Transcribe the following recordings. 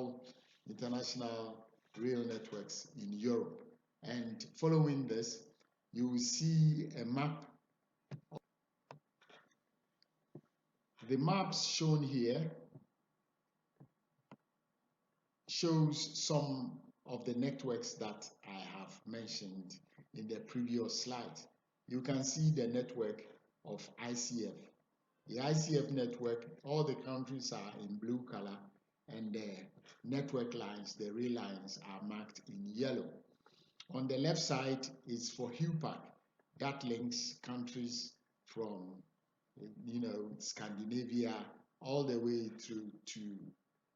all international rail networks in Europe. And following this, you will see a map. The maps shown here shows some of the networks that I have mentioned in the previous slide. You can see the network of ICF. The ICF network, all the countries are in blue color, and the network lines, the rail lines, are marked in yellow. On the left side is for HUPAC, that links countries from, Scandinavia all the way through to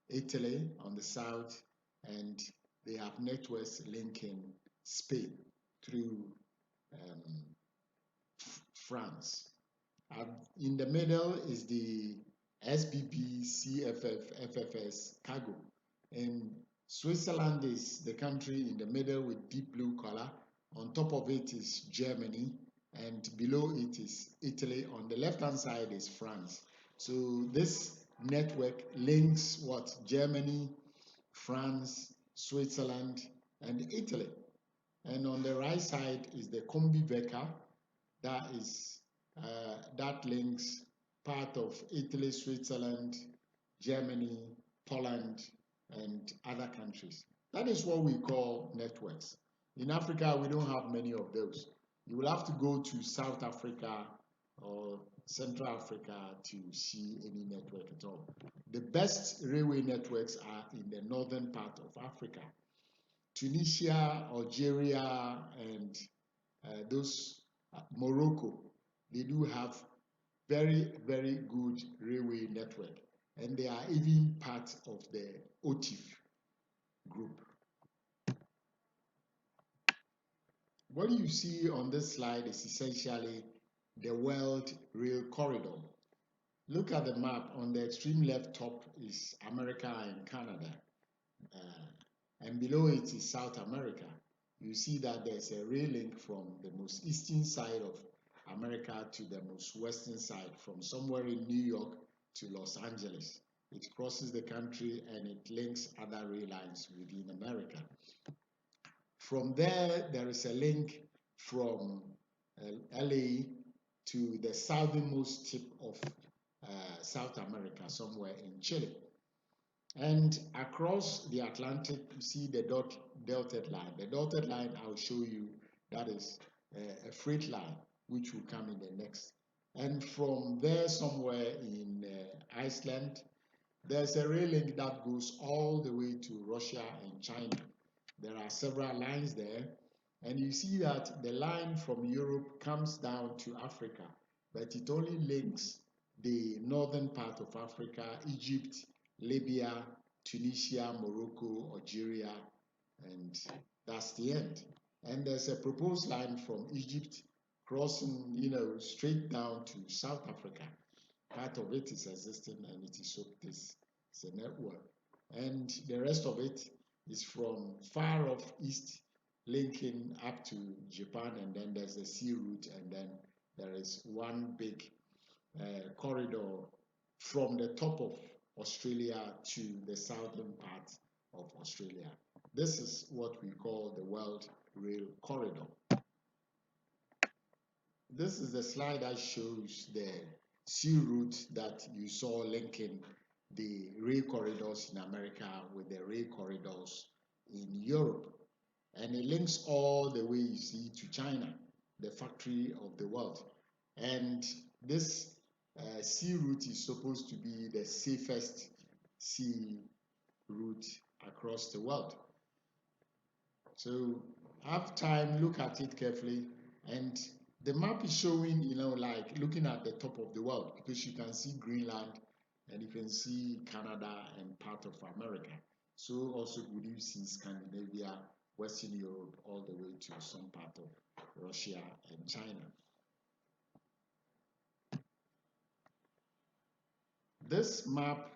Italy on the south, and they have networks linking Spain through France. In the middle is the SBB, CFF, FFS cargo. And Switzerland is the country in the middle with deep blue color. On top of it is Germany, and below it is Italy. On the left-hand side is France. So this network links what? Germany, France, Switzerland, and Italy. And on the right side is the Combi Beca, that links part of Italy, Switzerland, Germany, Poland, and other countries. That is what we call networks. In Africa, we don't have many of those. You will have to go to South Africa or Central Africa to see any network at all. The best railway networks are in the northern part of Africa. Tunisia, Algeria, and Morocco, they do have very, very good railway network, and they are even part of the OTIF group. What you see on this slide is essentially the World Rail Corridor. Look at the map. On the extreme left top is America and Canada, and below it is South America. You see that there's a rail link from the most eastern side of America to the most western side, from somewhere in New York to Los Angeles. It crosses the country and it links other rail lines within America. From there, there is a link from LA to the southernmost tip of South America, somewhere in Chile. And across the Atlantic, you see the dotted line. The dotted line, I'll show you, that is a freight line, which will come in the next. And from there, somewhere in Iceland, there's a rail link that goes all the way to Russia and China. There are several lines there, and you see that the line from Europe comes down to Africa, but it only links the northern part of Africa, Egypt, Libya, Tunisia, Morocco, Algeria, and that's the end. And there's a proposed line from Egypt crossing, straight down to South Africa. Part of it is existing, and it is this is a network. And the rest of it is from far off east, linking up to Japan, and then there's the sea route, and then there is one big corridor from the top of Australia to the southern part of Australia. This is what we call the World Rail Corridor. This is the slide that shows the sea route that you saw linking the rail corridors in America with the rail corridors in Europe. And it links all the way, you see, to China, the factory of the world. And this sea route is supposed to be the safest sea route across the world. So have time, look at it carefully, and the map is showing, like looking at the top of the world, because you can see Greenland and you can see Canada and part of America. So also would you see Scandinavia, Western Europe, all the way to some part of Russia and China. This map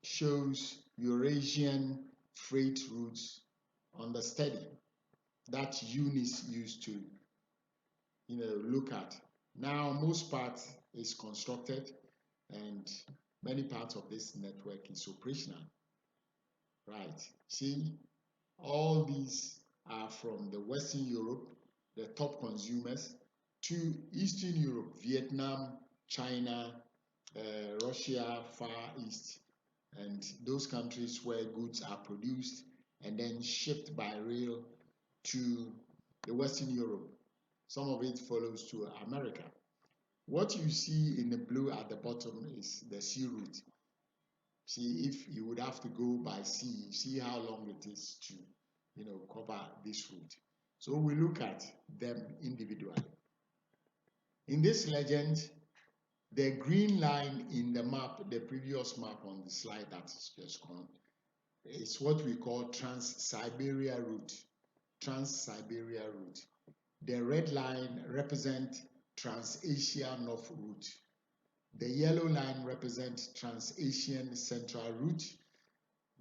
shows Eurasian freight routes on the study that UNIS used to look at. Now most part is constructed and many parts of this network is operational. Right. See, all these are from the Western Europe, the top consumers, to Eastern Europe, Vietnam, China, Russia, Far East, and those countries where goods are produced and then shipped by rail to the Western Europe. Some of it follows to America. What you see in the blue at the bottom is the sea route. See, if you would have to go by sea, see how long it is to, cover this route. So we look at them individually. In this legend, the green line in the map, the previous map on the slide that is just gone, is what we call Trans-Siberia route. Trans-Siberia route. The red line represents Trans-Asia North route. The yellow line represents Trans-Asian Central route.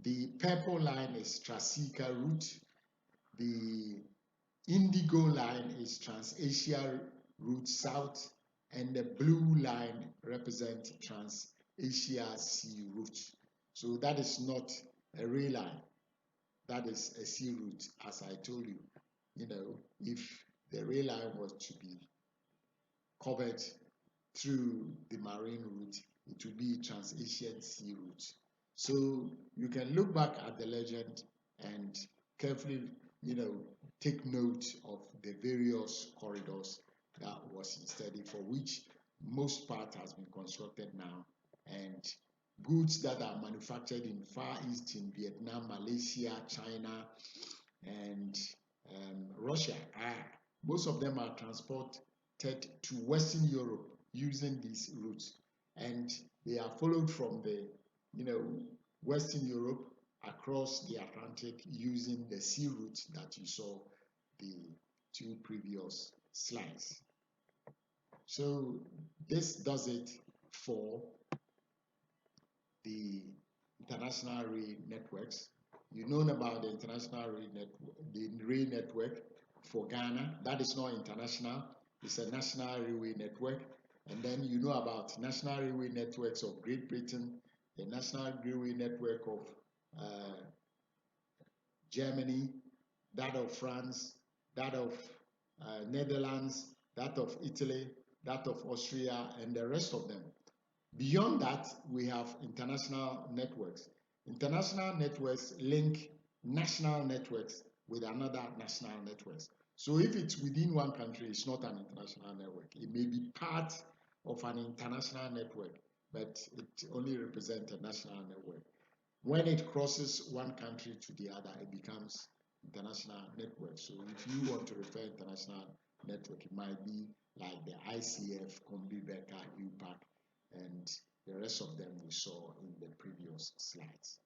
The purple line is Trans-Sika route. The indigo line is Trans-Asia route south, and the blue line represents Trans-Asia Sea route. So that is not a rail line. That is a sea route, as I told you. If the rail line was to be covered through the marine route, it would be Trans-Asian Sea route. So you can look back at the legend and carefully, take note of the various corridors that was in study, for which most part has been constructed now, and goods that are manufactured in Far East, in Vietnam, Malaysia, China, and Russia, most of them are transported to Western Europe using these routes, and they are followed from the Western Europe across the Atlantic using the sea route that you saw the two previous slides. So this does it for the international rail networks. You know about the international rail network, the rail network for Ghana. That is not international, it's a national railway network. And then you know about national railway networks of Great Britain, the national railway network of Germany, that of France, that of Netherlands, that of Italy, that of Austria, and the rest of them. Beyond that, we have international networks. International networks link national networks with another national networks. So if it's within one country, it's not an international network. It may be part of an international network, but it only represents a national network. When it crosses one country to the other, it becomes international network. So if you want to refer international network, it might be like the ICF, Kombi, Beka, UPAC, and the rest of them we saw in the previous slides.